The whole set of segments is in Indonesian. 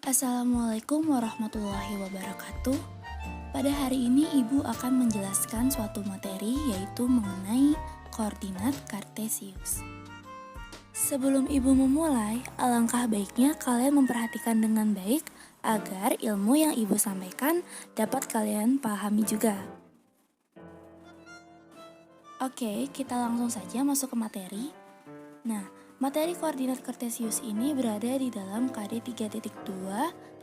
Assalamualaikum warahmatullahi wabarakatuh. Pada hari ini Ibu akan menjelaskan suatu materi yaitu mengenai koordinat kartesius. Sebelum Ibu memulai, alangkah baiknya kalian memperhatikan dengan baik agar ilmu yang Ibu sampaikan dapat kalian pahami juga. Oke, kita langsung saja masuk ke materi. Nah, materi koordinat kartesius ini berada di dalam KD 3.2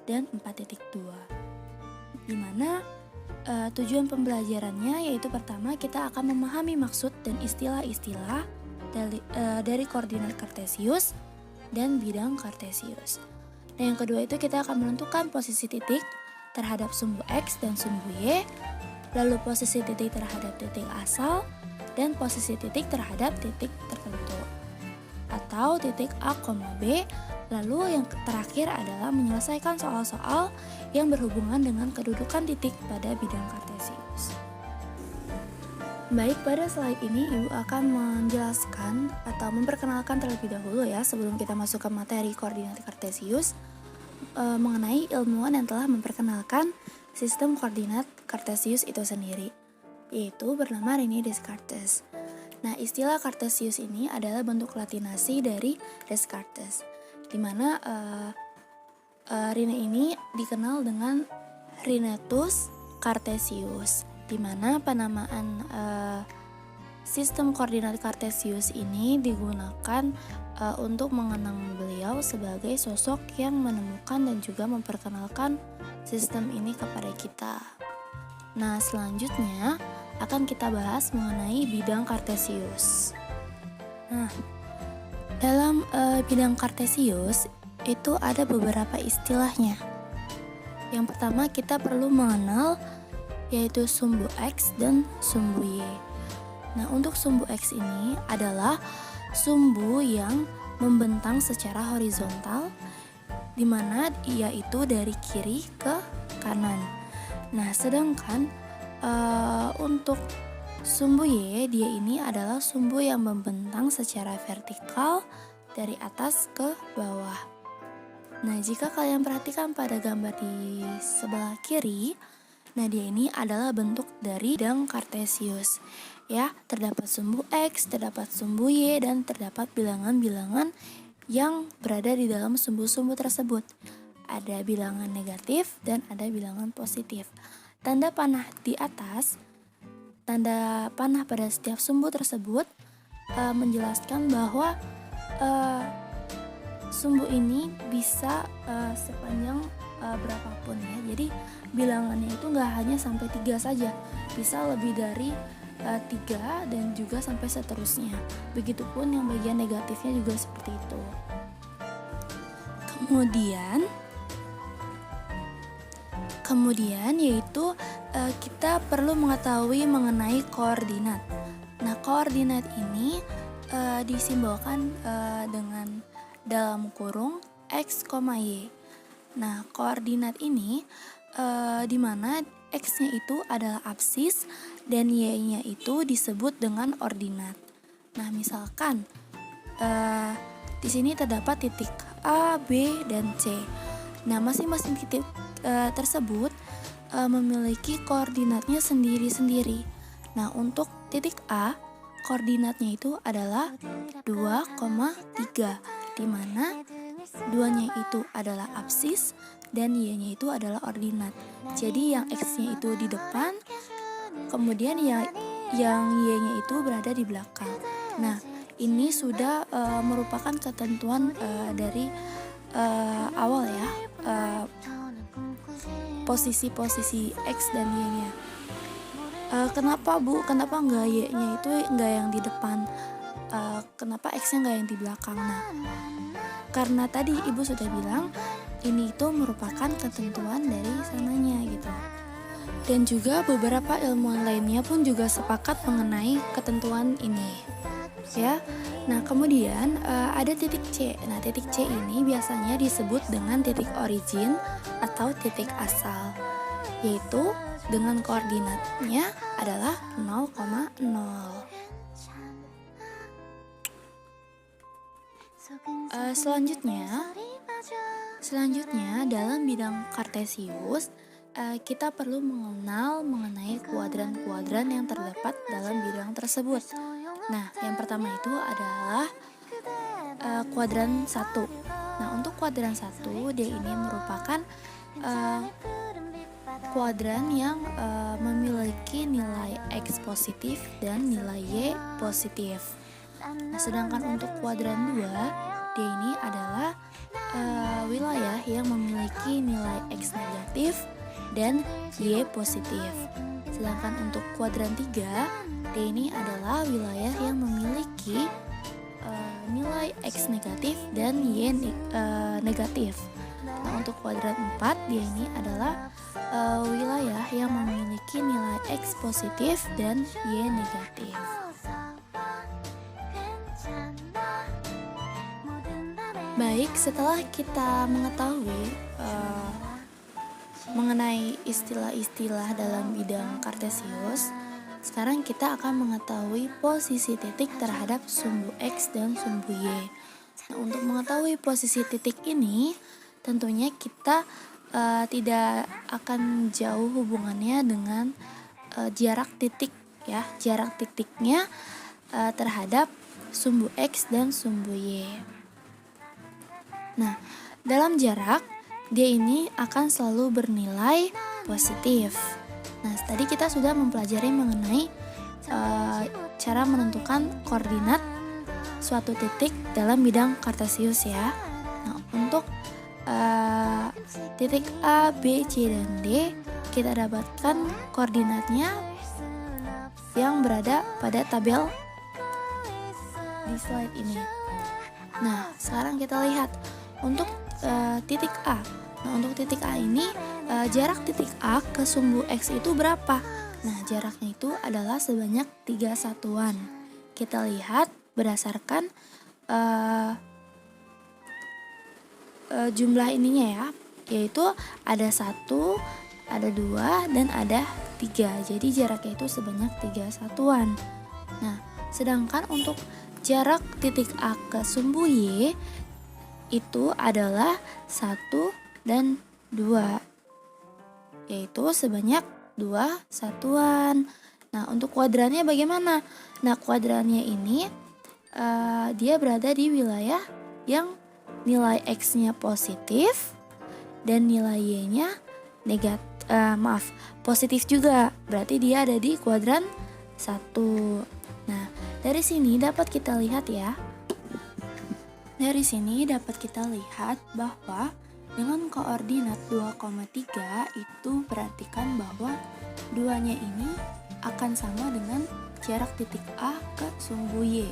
dan 4.2, di mana tujuan pembelajarannya yaitu pertama kita akan memahami maksud dan istilah-istilah dari koordinat kartesius dan bidang kartesius. Nah, yang kedua itu kita akan menentukan posisi titik terhadap sumbu X dan sumbu Y, lalu posisi titik terhadap titik asal, dan posisi titik terhadap titik tertentu atau titik A, B. Lalu yang terakhir adalah menyelesaikan soal-soal yang berhubungan dengan kedudukan titik pada bidang kartesius. Baik, pada slide ini Ibu akan menjelaskan atau memperkenalkan terlebih dahulu ya sebelum kita masuk ke materi koordinat kartesius mengenai ilmuwan yang telah memperkenalkan sistem koordinat kartesius itu sendiri, yaitu bernama René Descartes. Nah, istilah Cartesius ini adalah bentuk latinasi dari Descartes, di mana René ini dikenal dengan Renatus Cartesius, di mana penamaan sistem koordinat Cartesius ini digunakan untuk mengenang beliau sebagai sosok yang menemukan dan juga memperkenalkan sistem ini kepada kita. Nah, selanjutnya akan kita bahas mengenai bidang kartesius. Nah, dalam bidang kartesius itu ada beberapa istilahnya. Yang pertama kita perlu mengenal yaitu sumbu X dan sumbu Y. Nah, untuk sumbu X ini adalah sumbu yang membentang secara horizontal, di mana ia itu dari kiri ke kanan. Nah, sedangkan untuk sumbu Y, dia ini adalah sumbu yang membentang secara vertikal dari atas ke bawah. Nah, jika kalian perhatikan pada gambar di sebelah kiri, nah dia ini adalah bentuk dari bidang kartesius. Ya, terdapat sumbu X, terdapat sumbu Y, dan terdapat bilangan-bilangan yang berada di dalam sumbu-sumbu tersebut. Ada bilangan negatif dan ada bilangan positif. Tanda panah di atas, tanda panah pada setiap sumbu tersebut menjelaskan bahwa sumbu ini bisa sepanjang berapapun ya. Jadi bilangannya itu nggak hanya sampai 3 saja, bisa lebih dari 3 dan juga sampai seterusnya. Begitupun yang bagian negatifnya juga seperti itu. Kemudian yaitu kita perlu mengetahui mengenai koordinat. Nah, koordinat ini disimbolkan dengan dalam kurung X, Y. Nah, koordinat ini di mana X-nya itu adalah absis dan Y-nya itu disebut dengan ordinat. Nah, misalkan di sini terdapat titik A, B, dan C. Nah, masing-masing titik tersebut memiliki koordinatnya sendiri-sendiri. Nah, untuk titik A, koordinatnya itu adalah 2,3, di mana 2-nya itu adalah absis dan Y-nya itu adalah ordinat. Jadi yang X-nya itu di depan, kemudian yang Y-nya itu berada di belakang. Nah, ini sudah merupakan ketentuan dari awal ya, posisi-posisi X dan Y-nya. Kenapa nggak Y-nya itu nggak yang di depan? Kenapa X-nya nggak yang di belakang? Nah, karena tadi Ibu sudah bilang ini itu merupakan ketentuan dari sananya gitu. Dan juga beberapa ilmuwan lainnya pun juga sepakat mengenai ketentuan ini. Ya. Nah, kemudian ada titik C. Nah, titik C ini biasanya disebut dengan titik origin atau titik asal, yaitu dengan koordinatnya adalah 0,0. Selanjutnya Selanjutnya, dalam bidang kartesius, kita perlu mengenal mengenai kuadran-kuadran yang terdapat dalam bidang tersebut. Nah, yang pertama itu adalah kuadran 1. Nah, untuk kuadran 1, dia ini merupakan kuadran yang memiliki nilai X positif dan nilai Y positif. Nah, sedangkan untuk kuadran 2, dia ini adalah wilayah yang memiliki nilai X negatif dan Y positif. Sedangkan untuk kuadran 3, dia ini adalah wilayah yang memiliki nilai X negatif dan Y negatif. Nah, untuk kuadran 4, dia ini adalah wilayah yang memiliki nilai X positif dan Y negatif. Baik, setelah kita mengetahui mengenai istilah-istilah dalam bidang kartesius, sekarang kita akan mengetahui posisi titik terhadap sumbu X dan sumbu Y. Nah, untuk mengetahui posisi titik ini, tentunya kita tidak akan jauh hubungannya dengan jarak titik, ya, jarak titiknya terhadap sumbu X dan sumbu Y. Nah, dalam jarak, dia ini akan selalu bernilai positif. Nah, tadi kita sudah mempelajari mengenai cara menentukan koordinat suatu titik dalam bidang kartesius, ya. Nah, untuk titik A, B, C, dan D, kita dapatkan koordinatnya yang berada pada tabel di slide ini. Nah, sekarang kita lihat untuk titik A. Nah, untuk titik A ini jarak titik A ke sumbu X itu berapa? Nah, jaraknya itu adalah sebanyak 3 satuan. Kita lihat berdasarkan jumlah ininya, ya, yaitu ada 1, ada 2, dan ada 3. Jadi jaraknya itu sebanyak 3 satuan. Nah, sedangkan untuk jarak titik A ke sumbu Y itu adalah 1 dan 2, yaitu sebanyak 2 satuan. Nah, untuk kuadrannya bagaimana? Nah, kuadrannya ini dia berada di wilayah yang nilai X-nya positif dan nilai Y-nya positif juga. Berarti dia ada di kuadran 1. Nah, dari sini dapat kita lihat, ya. Dari sini dapat kita lihat bahwa dengan koordinat 2,3 itu berartikan bahwa duanya ini akan sama dengan jarak titik A ke sumbu Y.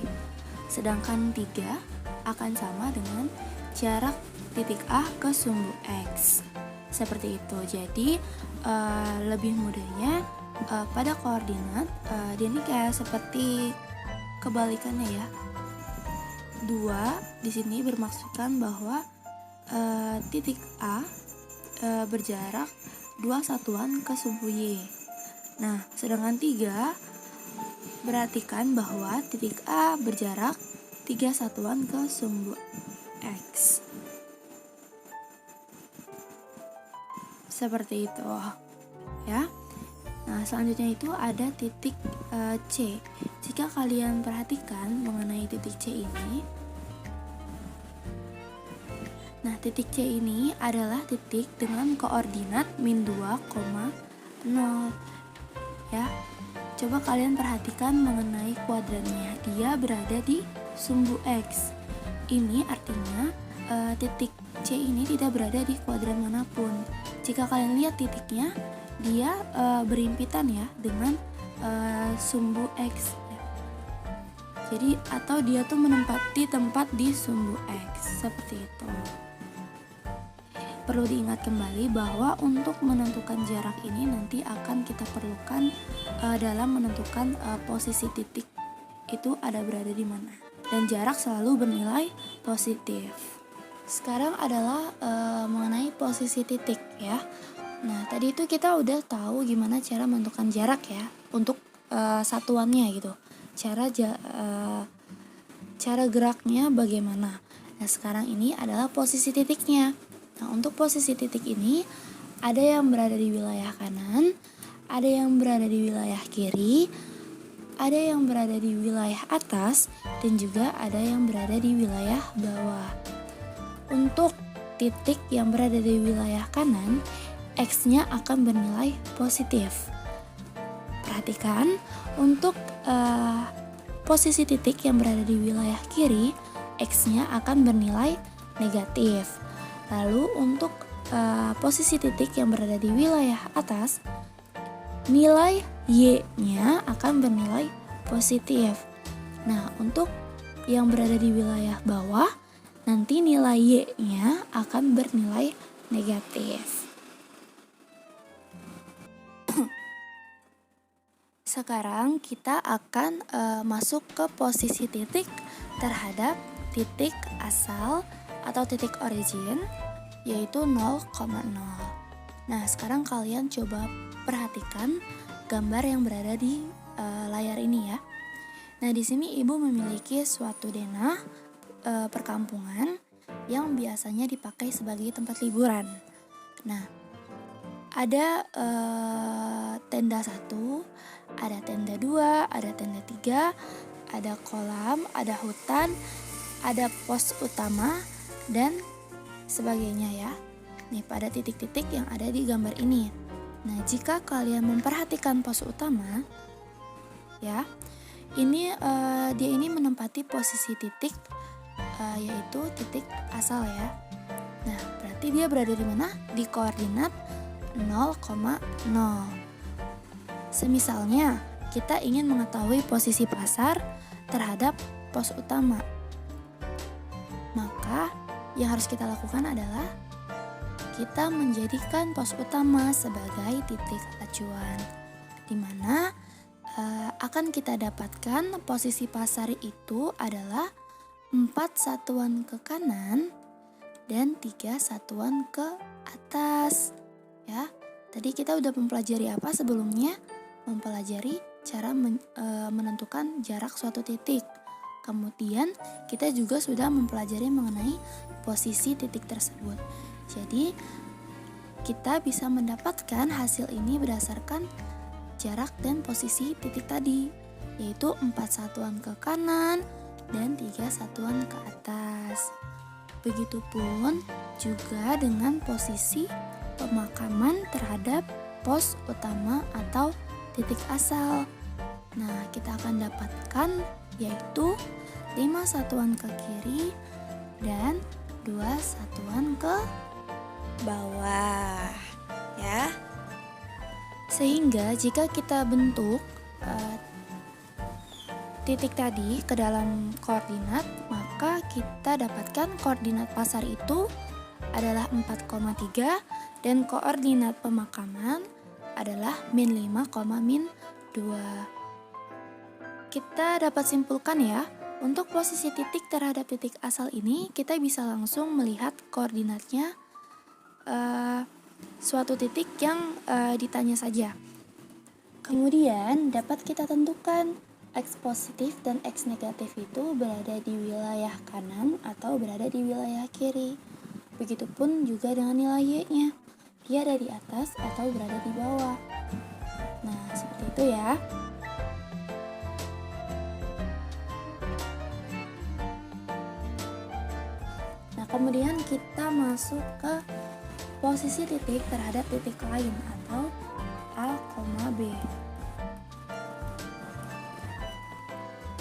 Sedangkan 3 akan sama dengan jarak titik A ke sumbu X. Seperti itu. Jadi lebih mudahnya pada koordinat dia ini kayak seperti kebalikannya, ya. 2 di sini bermaksudkan bahwa titik A berjarak 2 satuan ke sumbu Y. Nah, sedangkan 3 berartikan bahwa titik A berjarak 3 satuan ke sumbu X. Seperti itu, ya. Nah, selanjutnya itu ada titik C. Jika kalian perhatikan mengenai titik C ini, nah, titik C ini adalah titik dengan koordinat min 2,0, ya. Coba kalian perhatikan mengenai kuadrannya. Dia berada di sumbu X. Ini artinya titik C ini tidak berada di kuadran manapun. Jika kalian lihat titiknya, dia berimpitan, ya, dengan sumbu X, ya. Jadi atau dia tuh menempati tempat di sumbu X, seperti itu. Perlu diingat kembali bahwa untuk menentukan jarak ini nanti akan kita perlukan dalam menentukan posisi titik itu ada berada di mana, dan jarak selalu bernilai positif. Sekarang adalah mengenai posisi titik, ya. Nah, tadi itu kita udah tahu gimana cara menentukan jarak, ya, untuk satuannya gitu. Cara geraknya bagaimana. Nah, sekarang ini adalah posisi titiknya. Nah, untuk posisi titik ini ada yang berada di wilayah kanan, ada yang berada di wilayah kiri, ada yang berada di wilayah atas, dan juga ada yang berada di wilayah bawah. Untuk titik yang berada di wilayah kanan, X-nya akan bernilai positif. Perhatikan, untuk posisi titik yang berada di wilayah kiri, X-nya akan bernilai negatif. Lalu untuk posisi titik yang berada di wilayah atas, nilai Y-nya akan bernilai positif. Nah, untuk yang berada di wilayah bawah, nanti nilai Y-nya akan bernilai negatif. Sekarang kita akan masuk ke posisi titik terhadap titik asal atau titik origin, yaitu 0,0. Nah, sekarang kalian coba perhatikan gambar yang berada di layar ini ya. Nah, di sini ibu memiliki suatu denah perkampungan yang biasanya dipakai sebagai tempat liburan. Nah, ada tenda 1, ada tenda 2, ada tenda 3, ada kolam, ada hutan, ada pos utama, dan sebagainya ya. Nih, pada titik-titik yang ada di gambar ini. Nah, jika kalian memperhatikan pos utama, ya, ini dia ini menempati posisi titik, yaitu titik asal ya. Nah, berarti dia berada di mana? Di koordinat 0,0. Semisalnya, kita ingin mengetahui posisi pasar terhadap pos utama. Maka, yang harus kita lakukan adalah kita menjadikan pos utama sebagai titik acuan, di mana akan kita dapatkan posisi pasar itu adalah 4 satuan ke kanan dan 3 satuan ke atas. Ya, tadi kita udah mempelajari apa sebelumnya? Mempelajari cara menentukan jarak suatu titik. Kemudian kita juga sudah mempelajari mengenai posisi titik tersebut. Jadi kita bisa mendapatkan hasil ini berdasarkan jarak dan posisi titik tadi, yaitu 4 satuan ke kanan dan 3 satuan ke atas. Begitupun juga dengan posisi pemakaman terhadap pos utama atau titik asal. Nah, kita akan dapatkan yaitu 5 satuan ke kiri dan 2 satuan ke bawah ya. Sehingga jika kita bentuk titik tadi ke dalam koordinat, maka kita dapatkan koordinat pasar itu adalah 4,3 dan koordinat pemakaman adalah min 5, min 2. Kita dapat simpulkan ya, untuk posisi titik terhadap titik asal ini kita bisa langsung melihat koordinatnya suatu titik yang ditanya saja. Kemudian dapat kita tentukan X positif dan X negatif itu berada di wilayah kanan atau berada di wilayah kiri. Begitupun juga dengan nilai Y-nya, dia ada di atas atau berada di bawah. Nah, seperti itu ya. Nah, kemudian kita masuk ke posisi titik terhadap titik lain atau A, B.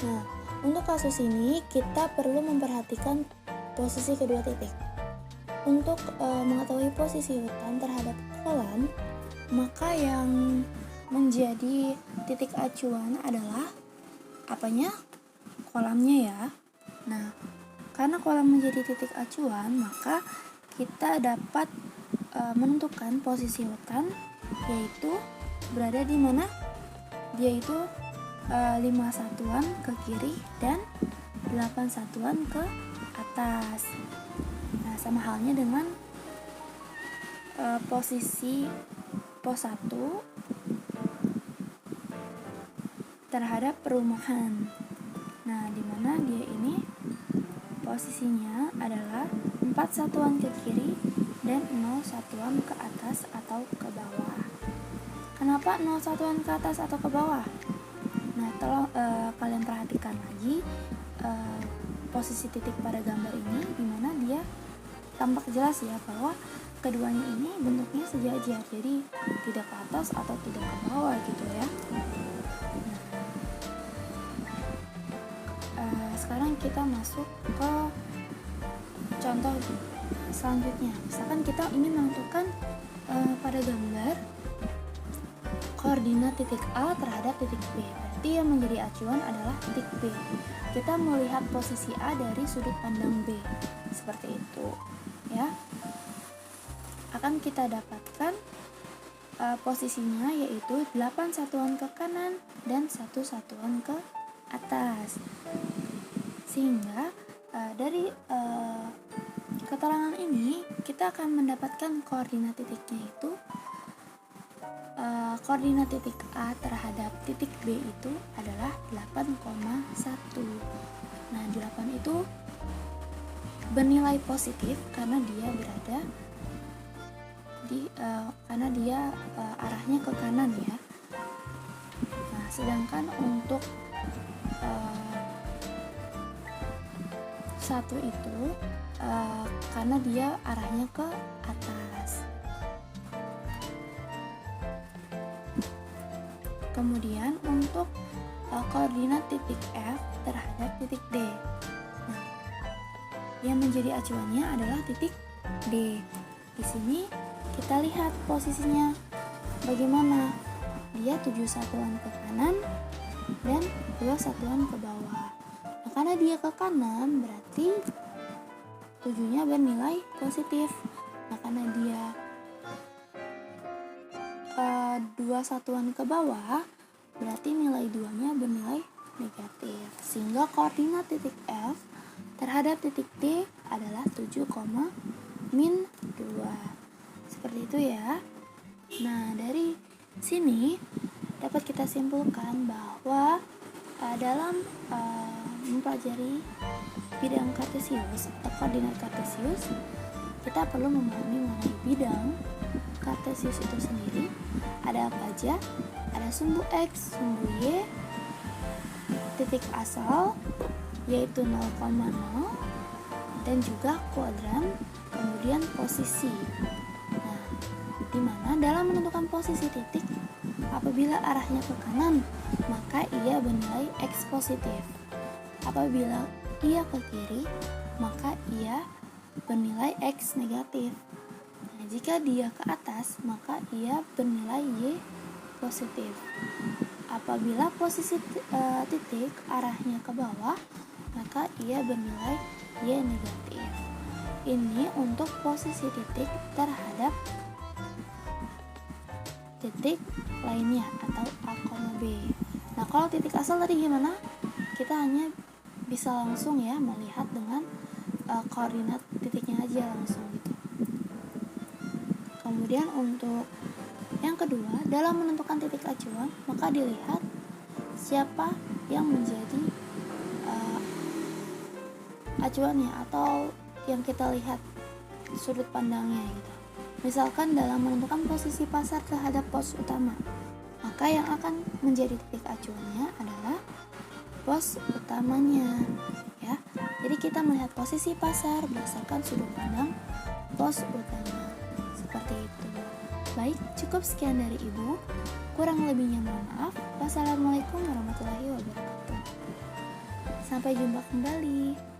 Nah, untuk kasus ini kita perlu memperhatikan posisi kedua titik. Untuk mengetahui posisi hutan terhadap kolam, maka yang menjadi titik acuan adalah apanya? Kolamnya ya. Nah, karena kolam menjadi titik acuan, maka kita dapat menentukan posisi hutan, yaitu berada di mana? Dia itu 5 satuan ke kiri dan 8 satuan ke atas. Nah, sama halnya dengan posisi pos 1 terhadap perumahan. Nah, di mana dia ini posisinya adalah 4 satuan ke kiri dan 0 satuan ke atas atau ke bawah. Kenapa 0 satuan ke atas atau ke bawah? Nah, tolong kalian perhatikan lagi posisi titik pada gambar ini, dimana dia tampak jelas ya bahwa keduanya ini bentuknya sejajar, jadi tidak ke atas atau tidak ke bawah gitu ya. Sekarang kita masuk ke contoh selanjutnya. Misalkan kita ingin menentukan pada gambar koordinat titik A terhadap titik B. Berarti yang menjadi acuan adalah titik B. Kita melihat posisi A dari sudut pandang B. Seperti itu, ya. Akan kita dapatkan posisinya yaitu 8 satuan ke kanan dan 1 satuan ke atas. Sehingga dari keterangan ini kita akan mendapatkan koordinat titiknya itu koordinat titik A terhadap titik B itu adalah 8,1. Nah, 8 itu bernilai positif karena dia berada di karena dia arahnya ke kanan ya. Nah, sedangkan untuk 1 itu karena dia arahnya ke atas. Kemudian untuk koordinat titik F terhadap titik D. Nah, yang menjadi acuannya adalah titik D. Di sini kita lihat posisinya bagaimana. Dia 7 satuan ke kanan dan 2 satuan ke bawah. Nah, karena dia ke kanan berarti 7-nya bernilai positif. Nah, karena dia 2 satuan ke bawah berarti nilai 2-nya bernilai negatif, sehingga koordinat titik F terhadap titik D adalah 7, min 2. Seperti itu ya. Nah, dari sini dapat kita simpulkan bahwa dalam mempelajari bidang kartesius atau koordinat kartesius, kita perlu memahami mengenai bidang kartesius itu sendiri. Ada apa aja? Ada sumbu X, sumbu Y, titik asal yaitu 0,0, dan juga kuadran, kemudian posisi. Nah, dimana dalam menentukan posisi titik, apabila arahnya ke kanan, maka ia bernilai X positif. Apabila ia ke kiri, maka ia bernilai X negatif. Nah, jika dia ke atas, maka ia bernilai Y positif. Apabila posisi titik arahnya ke bawah, maka ia bernilai Y negatif. Ini untuk posisi titik terhadap titik lainnya atau A, B. Nah, kalau titik asal tadi gimana? Kita hanya bisa langsung ya melihat dengan koordinat titiknya aja langsung gitu. Kemudian untuk yang kedua, dalam menentukan titik acuan, maka dilihat siapa yang menjadi acuannya atau yang kita lihat sudut pandangnya gitu. Misalkan dalam menentukan posisi pasar terhadap pos utama, maka yang akan menjadi titik acuannya adalah pos utamanya ya. Jadi kita melihat posisi pasar berdasarkan sudut pandang pos utama. Seperti itu. Baik, cukup sekian dari Ibu. Kurang lebihnya mohon maaf. Wassalamualaikum warahmatullahi wabarakatuh. Sampai jumpa kembali.